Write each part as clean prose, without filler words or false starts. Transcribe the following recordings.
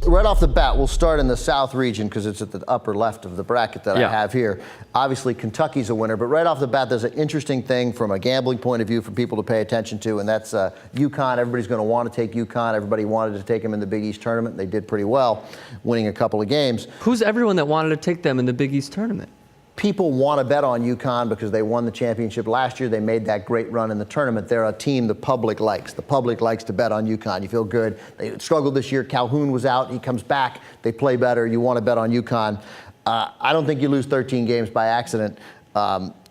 right off the bat, we'll start in the South region because it's at the upper left of the bracket that I have here. Obviously, Kentucky's a winner, but right off the bat, there's an interesting thing from a gambling point of view for people to pay attention to, and that's UConn. Everybody's going to want to take UConn. Everybody wanted to take them in the Big East tournament. They did pretty well, winning a couple of games. Who's everyone that wanted to take them in the Big East tournament? People want to bet on UConn because they won the championship last year. They made that great run in the tournament. They're a team the public likes. The public likes to bet on UConn. You feel good. They struggled this year. Calhoun was out. He comes back. They play better. You want to bet on UConn. I don't think you lose 13 games by accident.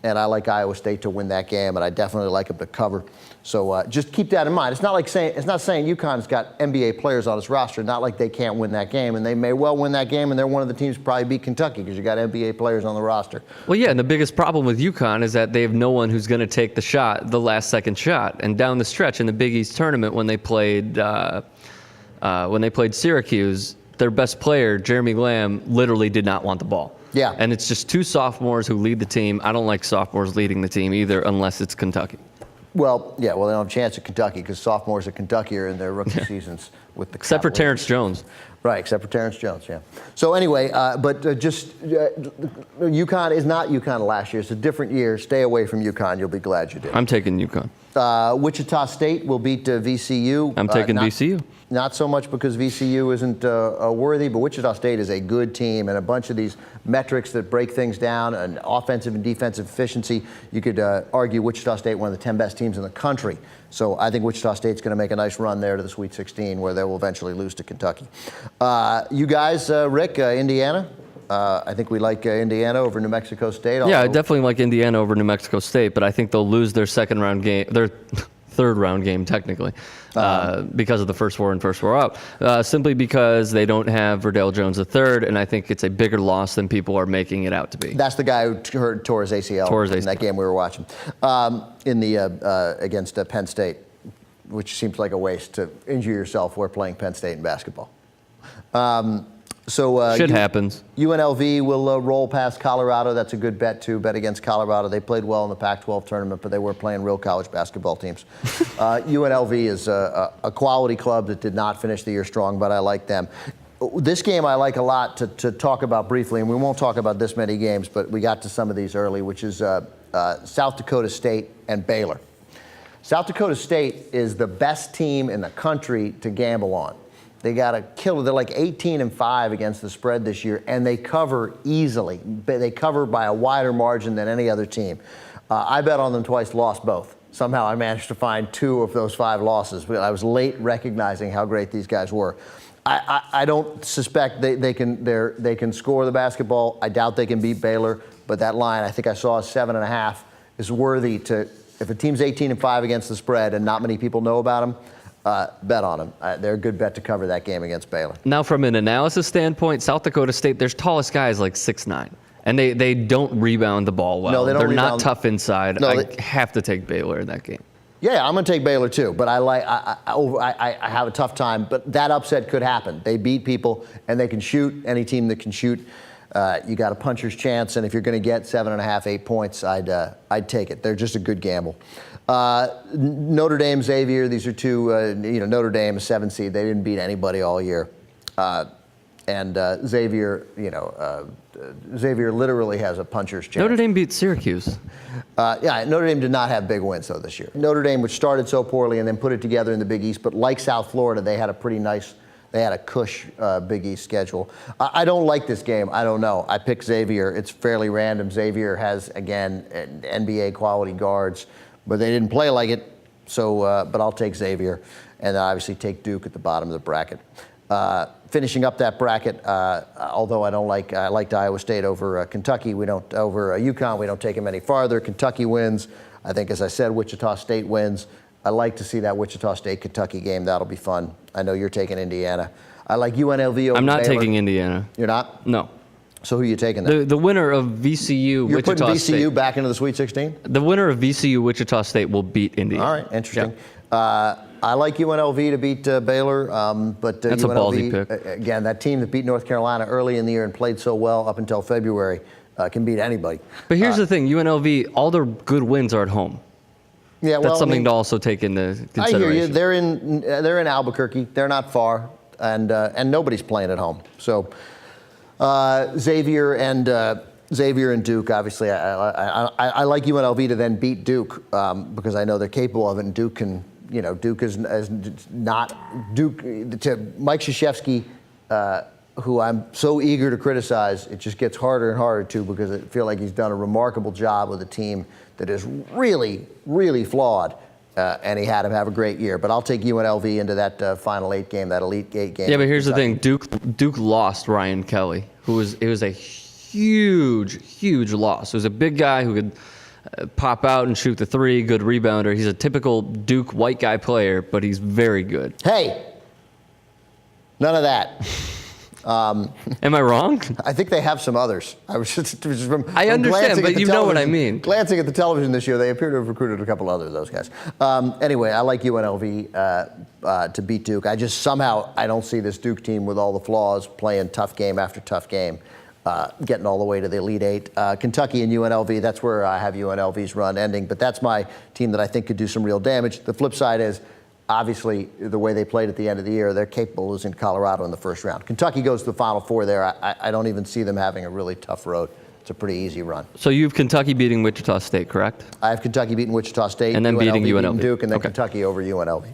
And I like Iowa State to win that game, and I definitely like them to cover. So just keep that in mind. It's not saying UConn's got NBA players on its roster. Not like they can't win that game, and they may well win that game. And they're one of the teams to probably beat Kentucky because you got NBA players on the roster. Well, yeah, and the biggest problem with UConn is that they have no one who's going to take the shot, the last second shot. And down the stretch in the Big East tournament, when they played Syracuse, their best player, Jeremy Lamb, literally did not want the ball. Yeah. And it's just two sophomores who lead the team. I don't like sophomores leading the team either, unless it's Kentucky. Well, yeah, well, they don't have a chance at Kentucky because sophomores at Kentucky are in their rookie seasons with the Except for Terrence Jones. Right, except for Terrence Jones, yeah. So anyway, UConn is not UConn last year. It's a different year. Stay away from UConn. You'll be glad you did. I'm taking UConn. Wichita State will beat VCU. I'm taking VCU. Not so much because VCU isn't worthy, but Wichita State is a good team, and a bunch of these metrics that break things down, and offensive and defensive efficiency, you could argue Wichita State one of the 10 best teams in the country. So I think Wichita State's going to make a nice run there to the Sweet 16, where they will eventually lose to Kentucky. You guys, Rick, Indiana? I think we like Indiana over New Mexico State. Yeah, I definitely like Indiana over New Mexico State, but I think they'll lose their second round game, their third round game technically, because of the first four and first four out, simply because they don't have Verdell Jones III, and I think it's a bigger loss than people are making it out to be. That's the guy who tore his ACL in that game we were watching in the against Penn State, which seems like a waste to injure yourself while playing Penn State in basketball. Shit happens. UNLV will roll past Colorado. That's a good bet, too. Bet against Colorado. They played well in the Pac-12 tournament, but they were playing real college basketball teams. UNLV is a quality club that did not finish the year strong, but I like them. This game I like a lot to talk about briefly, and we won't talk about this many games, but we got to some of these early, which is South Dakota State and Baylor. South Dakota State is the best team in the country to gamble on. They got a killer. They're like 18-5 against the spread this year, and they cover easily. They cover by a wider margin than any other team. I bet on them twice, lost both. Somehow I managed to find 2 of those 5 losses, but I was late recognizing how great these guys were. I don't suspect they can score the basketball. I doubt they can beat Baylor, but that line, I think I saw 7.5, is worthy to. If a team's 18-5 against the spread and not many people know about them, bet on them. They're a good bet to cover that game against Baylor. Now, from an analysis standpoint, South Dakota State, their tallest guy is like 6'9", and they don't rebound the ball well. No, they don't They're rebound. Not tough inside. No, I have to take Baylor in that game. Yeah, I'm going to take Baylor too, but I have a tough time. But that upset could happen. They beat people, and they can shoot. Any team that can shoot, you got a puncher's chance. And if you're going to get 7.5, 8 points, I'd take it. They're just a good gamble. Notre Dame, Xavier, these are two, Notre Dame, a 7 seed. They didn't beat anybody all year. And Xavier, Xavier literally has a puncher's chance. Notre Dame beat Syracuse. Yeah, Notre Dame did not have big wins, though, this year. Notre Dame, which started so poorly and then put it together in the Big East, but like South Florida, they had a pretty nice, they had a cush Big East schedule. I don't like this game. I don't know. I picked Xavier. It's fairly random. Xavier has, again, NBA quality guards, but they didn't play like it. So, but I'll take Xavier, and then obviously take Duke at the bottom of the bracket. Finishing up that bracket, although I liked Iowa State over Kentucky. Over UConn. We don't take them any farther. Kentucky wins. I think, as I said, Wichita State wins. I like to see that Wichita State-Kentucky game. That'll be fun. I know you're taking Indiana. I like UNLV over I'm not Baylor. taking Indiana. You're not? No. So who are you taking then? The winner of VCU, You're Wichita putting VCU State. back into the Sweet 16? The winner of VCU, Wichita State will beat Indiana. All right, interesting. Yeah. I like UNLV to beat Baylor, but That's UNLV, a ballsy pick. Again, that team that beat North Carolina early in the year and played so well up until February can beat anybody. But here's the thing, UNLV, all their good wins are at home. Yeah, well, That's something to also take into consideration. I hear you. They're in Albuquerque. They're not far. and nobody's playing at home. So Xavier and Duke, obviously, I like UNLV to then beat Duke because I know they're capable of it, and Duke can, Duke is not Duke to Mike Krzyzewski, who I'm so eager to criticize. It just gets harder and harder to, because I feel like he's done a remarkable job with a team that is really, really flawed. And he had him have a great year. But I'll take UNLV into that Final 8 game, that Elite 8 game. Yeah, but here's the thing. Duke lost Ryan Kelly, it was a huge loss. It was a big guy who could pop out and shoot the three, good rebounder. He's a typical Duke white guy player, but he's very good. Hey, none of that. Am I wrong? I think they have some others. I understand, but you know what I mean. Glancing at the television this year, they appear to have recruited a couple others of those guys. Anyway, I like UNLV to beat Duke. I just somehow I don't see this Duke team with all the flaws playing tough game after tough game, getting all the way to the Elite 8. Kentucky and UNLV, that's where I have UNLV's run ending. But that's my team that I think could do some real damage. The flip side is, obviously, the way they played at the end of the year, they're capable as in Colorado in the first round. Kentucky goes to the Final Four there. I don't even see them having a really tough road. It's a pretty easy run. So you have Kentucky beating Wichita State, correct? I have Kentucky beating Wichita State, and then beating UNLV. Duke, and then okay. Kentucky over UNLV.